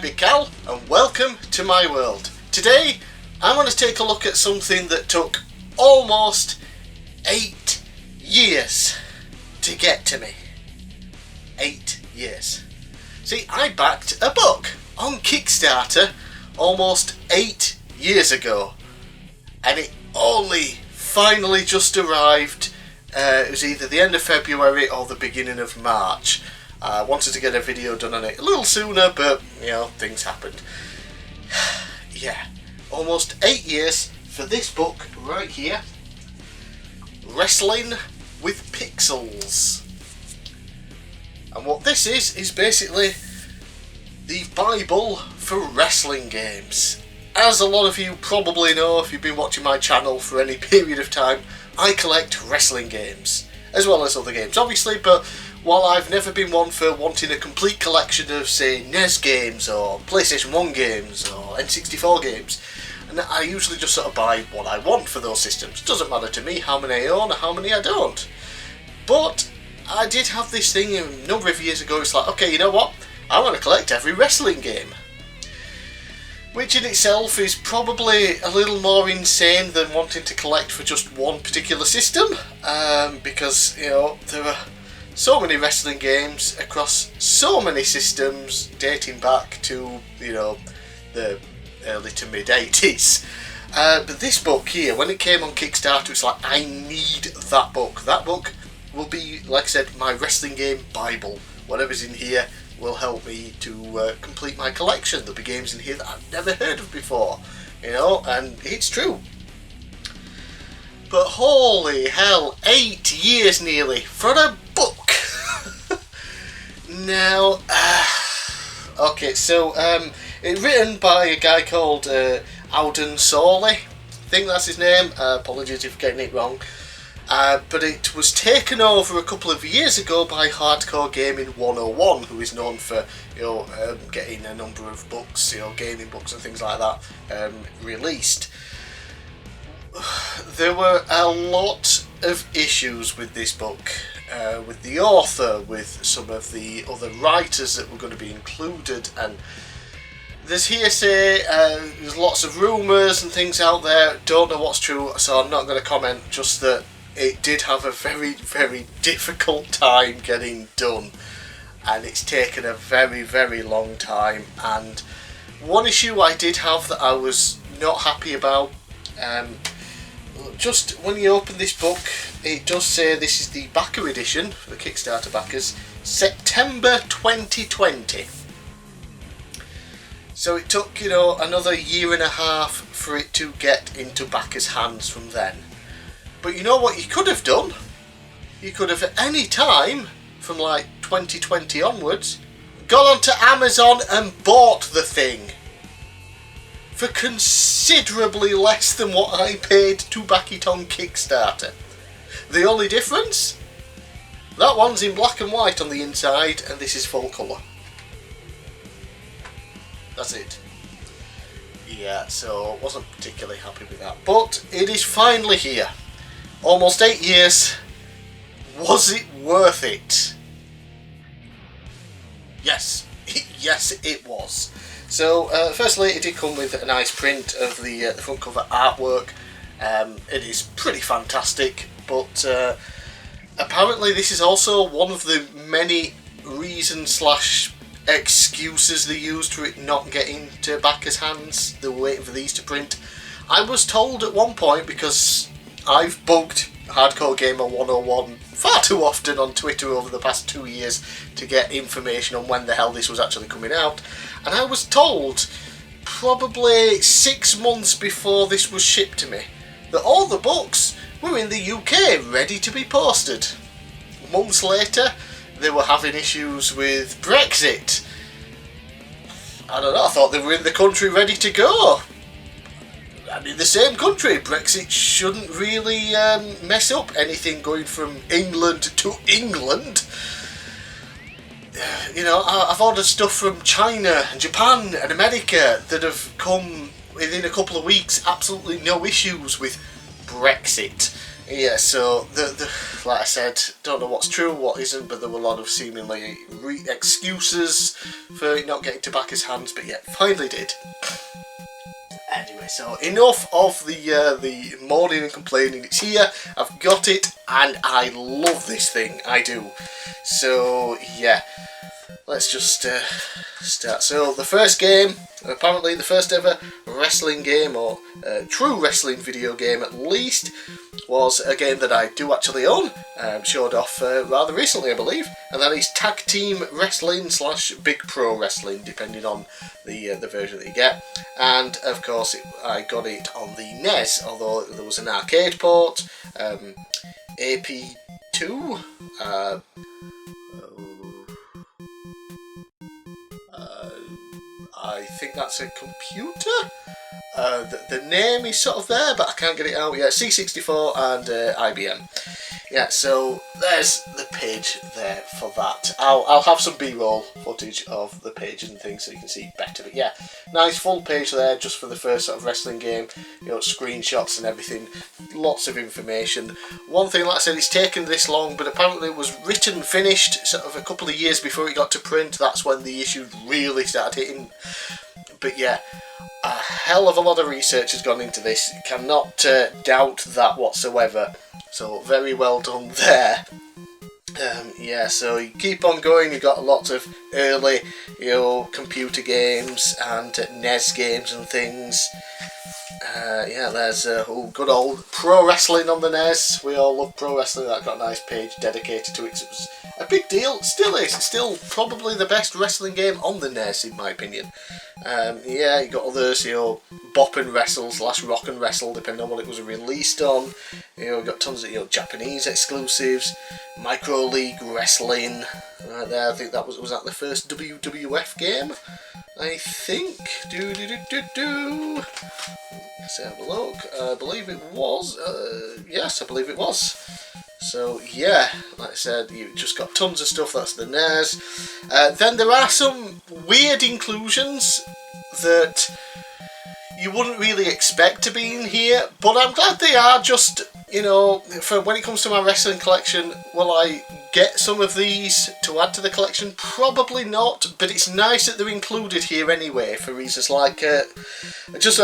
I'm bigcal and welcome to my world. Today I'm going to take a look at something that took almost 8 years to get to me. 8 years. See, I backed a book on Kickstarter almost 8 years ago and it only finally just arrived. It was either the end of February or the beginning of March. I wanted to get a video done on it a little sooner, but you know, things happened. Yeah, almost 8 years for this book right here, Wrestling with Pixels. And what this is basically the Bible for wrestling games. As a lot of you probably know if you've been watching my channel for any period of time, I collect wrestling games, as well as other games obviously, but while I've never been one for wanting a complete collection of, say, NES games or PlayStation 1 games or N64 games, and I usually just sort of buy what I want for those systems. Doesn't matter to me how many I own or how many I don't. But I did have this thing a number of years ago. It's like, okay, you know what? I want to collect every wrestling game. Which in itself is probably a little more insane than wanting to collect for just one particular system. Because, you know, there are so many wrestling games across so many systems dating back to, you know, the early to mid 80s. But this book here, when it came on Kickstarter, it's like, I need that book. That book will be, like I said, my wrestling game Bible. Whatever's in here will help me to complete my collection. There'll be games in here that I've never heard of before, you know, and it's true. But holy hell, 8 years nearly for a book. Now, okay, so it's written by a guy called Auden Sawley. I think that's his name. Apologies if I'm getting it wrong. But it was taken over a couple of years ago by Hardcore Gaming 101, who is known for, you know, getting a number of books, you know, gaming books and things like that released. There were a lot of issues with this book, with the author, with some of the other writers that were going to be included, and there's hearsay, there's lots of rumours and things out there. Don't know what's true, so I'm not going to comment, just that it did have a very, very difficult time getting done, and it's taken a very, very long time. And one issue I did have that I was not happy about, just when you open this book, it does say this is the backer edition for the Kickstarter backers, September 2020. So it took, you know, another year and a half for it to get into backers' hands from then. But you know what you could have done? You could have at any time from like 2020 onwards gone onto Amazon and bought the thing for considerably less than what I paid to back it on Kickstarter. The only difference? That one's in black and white on the inside and this is full colour. That's it. Yeah, so wasn't particularly happy with that. But it is finally here. Almost 8 years. Was it worth it? Yes. Yes, it was. So, firstly, it did come with a nice print of the front cover artwork. It is pretty fantastic, but apparently this is also one of the many reasons / excuses they used for it not getting to backers' hands. They were waiting for these to print. I was told at one point, because I've bugged Hardcore Gamer 101 far too often on Twitter over the past 2 years to get information on when the hell this was actually coming out, and I was told probably 6 months before this was shipped to me that all the books were in the UK ready to be posted. Months later they were having issues with Brexit. I don't know, I thought they were in the country ready to go. And in the same country, Brexit shouldn't really mess up anything going from England to England. You know, I've ordered stuff from China and Japan and America that have come within a couple of weeks, absolutely no issues with Brexit. Yeah, so like I said, don't know what's true, what isn't, but there were a lot of seemingly excuses for it not getting to back his hands, but yeah, finally did. Anyway, so enough of the moaning and complaining. It's here, I've got it, and I love this thing, I do. So yeah, let's just start. So the first game, apparently the first ever wrestling game, or true wrestling video game at least, was a game that I do actually own, showed off rather recently I believe, and that is Tag Team Wrestling / Big Pro Wrestling, depending on the version that you get. And of course I got it on the NES, although there was an arcade port, AP2, I think that's a computer. The name is sort of there, but I can't get it out yet. C64 and IBM. Yeah, so there's the page there for that. I'll have some B-roll footage of the pages and things so you can see better. But yeah, nice full page there just for the first sort of wrestling game. You know, screenshots and everything. Lots of information. One thing, like I said, it's taken this long, but apparently it was written and finished sort of a couple of years before it got to print. That's when the issues really started hitting. But yeah, a hell of a lot of research has gone into this. You cannot doubt that whatsoever. So very well done there. Yeah, so you keep on going. You've got lots of early, computer games and NES games and things. Yeah, there's good old pro wrestling on the NES. We all love pro wrestling. That got a nice page dedicated to it. It was a big deal. Still is. It's still probably the best wrestling game on the NES, in my opinion. Yeah, you got others, bop and wrestle / rock and wrestle, depending on what it was released on. You got tons of Japanese exclusives, micro league wrestling. Right there, I think that was that the first WWF game. I think. Let's have a look. I believe it was. Yes, I believe it was. So yeah, like I said, you've just got tons of stuff. That's the NES. Then there are some weird inclusions that you wouldn't really expect to be in here, but I'm glad they are. Just, for when it comes to my wrestling collection, will I get some of these to add to the collection? Probably not, but it's nice that they're included here anyway, for reasons like, just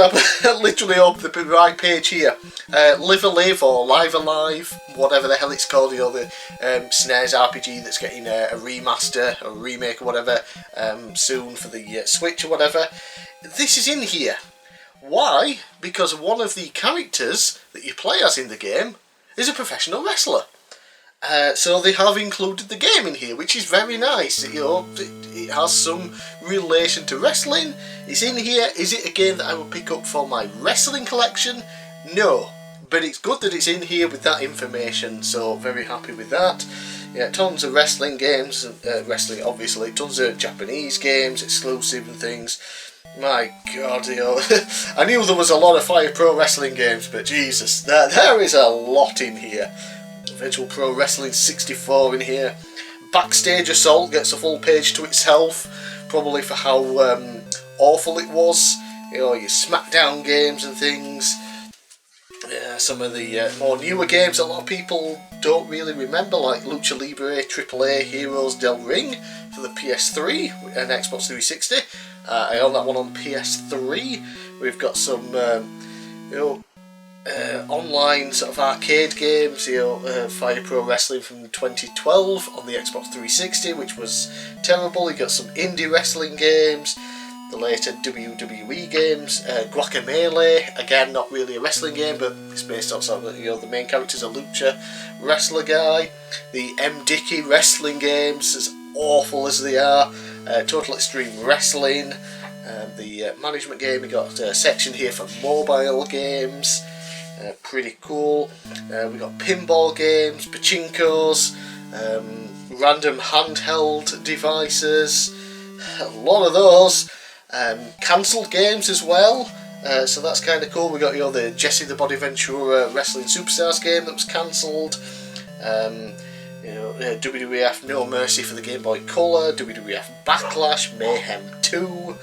literally open the right page here, Live Alive or Live Alive, whatever the hell it's called, the SNES RPG that's getting a remaster or a remake or whatever soon for the Switch or whatever. This is in here. Why? Because one of the characters that you play as in the game is a professional wrestler. So they have included the game in here, which is very nice. It has some relation to wrestling. It's in here. Is it a game that I will pick up for my wrestling collection? No. But it's good that it's in here with that information, so very happy with that. Yeah, tons of wrestling games, wrestling obviously, tons of Japanese games, exclusive and things. My God, I knew there was a lot of Fire Pro Wrestling games, but Jesus, there is a lot in here. Virtual Pro Wrestling 64 in here. Backstage Assault gets a full page to itself, probably for how awful it was. Your Smackdown games and things. Some of the more newer games a lot of people don't really remember, like Lucha Libre AAA Heroes del Ring for the PS3 and Xbox 360. I own that one on PS3. We've got some online sort of arcade games, Fire Pro Wrestling from 2012 on the Xbox 360, which was terrible. You got some indie wrestling games, the later WWE games, Guacamelee, again not really a wrestling game, but it's based on sort of, the main character's a lucha wrestler guy. The M. Dickey wrestling games, as awful as they are, Total Extreme Wrestling, the management game. We got a section here for mobile games, pretty cool. We got pinball games, pachinkos, random handheld devices, a lot of those. Cancelled games as well, so that's kind of cool. We got the Jesse the Body Ventura Wrestling Superstars game that was cancelled. WWF No Mercy for the Game Boy Color, WWF Backlash, Mayhem 2,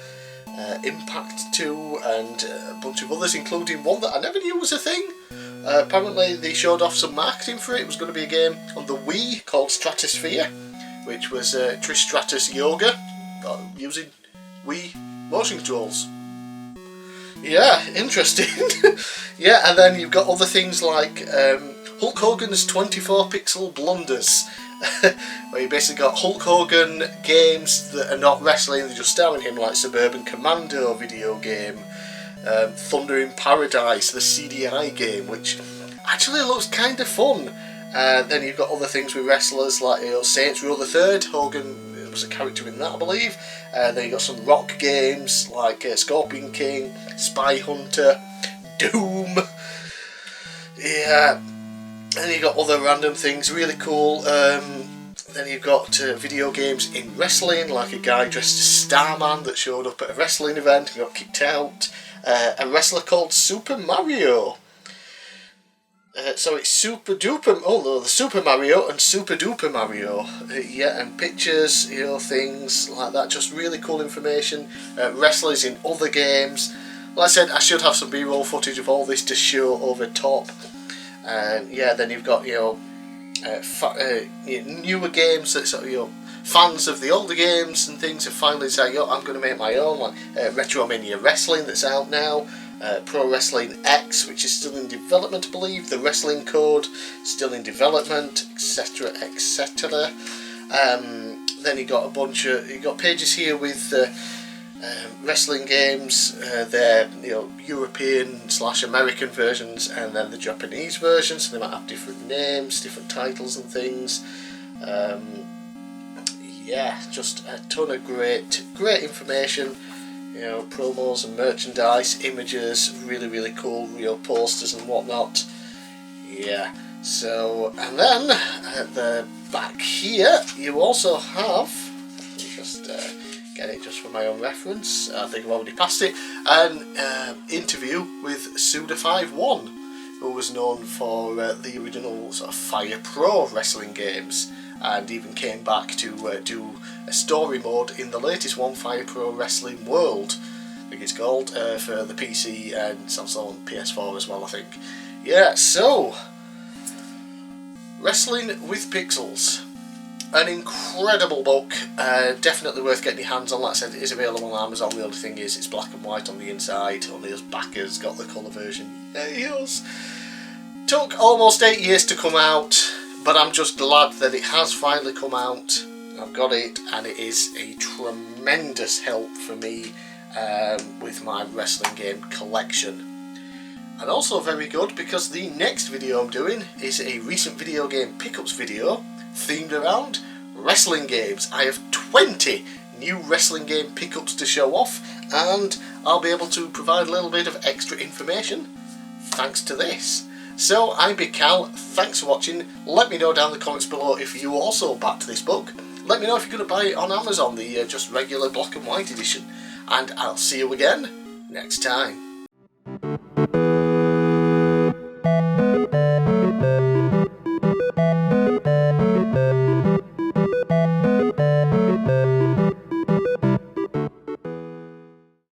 Impact 2, and a bunch of others, including one that I never knew was a thing, Apparently they showed off some marketing for it. It was going to be a game on the Wii called Stratosphere, which was Trish Stratus Yoga using Wii motion controls. Yeah, interesting. Yeah, and then you've got other things like Hulk Hogan's 24-pixel blunders, where you basically got Hulk Hogan games that are not wrestling, they're just starring him, like Suburban Commando video game, Thunder in Paradise, the CDI game, which actually looks kind of fun. Then you've got other things with wrestlers like Saints Row the Third. Hogan was a character in that, I believe. Then you've got some rock games like Scorpion King, Spy Hunter, Doom. Yeah. And you've got other random things, really cool. Then you've got video games in wrestling, like a guy dressed as Starman that showed up at a wrestling event and got kicked out. A wrestler called Super Mario. So it's Super Duper, the Super Mario and Super Duper Mario. Yeah, and pictures, things like that. Just really cool information. Wrestlers in other games. Like I said, I should have some B-roll footage of all this to show over top. Yeah, then you've got newer games that sort of fans of the older games and things have finally said, I'm going to make my own, like Retromania Wrestling that's out now, Pro Wrestling X, which is still in development, I believe, the Wrestling Code still in development, etc, etc. Then you got pages here with wrestling games, their European/American versions, and then the Japanese versions. So they might have different names, different titles and things. Yeah, just a ton of great information. Promos and merchandise, images, really cool, posters and whatnot. Yeah. So, and then at the back here, you also have. Let me just get it just for my own reference. I think I've already passed it. An interview with Suda51, who was known for the original sort of Fire Pro wrestling games, and even came back to do a story mode in the latest one, Fire Pro Wrestling World, I think it's called, for the PC and Samsung PS4 as well, I think. Yeah, so Wrestling with Pixels. An incredible book, definitely worth getting your hands on. Like I said, it is available on Amazon. The only thing is it's black and white on the inside, only us backers got the colour version. Yes. Took almost 8 years to come out, but I'm just glad that it has finally come out. I've got it, and it is a tremendous help for me with my wrestling game collection. And also very good because the next video I'm doing is a recent video game pickups video themed around wrestling games. I have 20 new wrestling game pickups to show off, and I'll be able to provide a little bit of extra information thanks to this. So I'm bigcal, thanks for watching. Let me know down in the comments below if you also backed this book. Let me know if you're going to buy it on Amazon, the just regular black and white edition. And I'll see you again next time.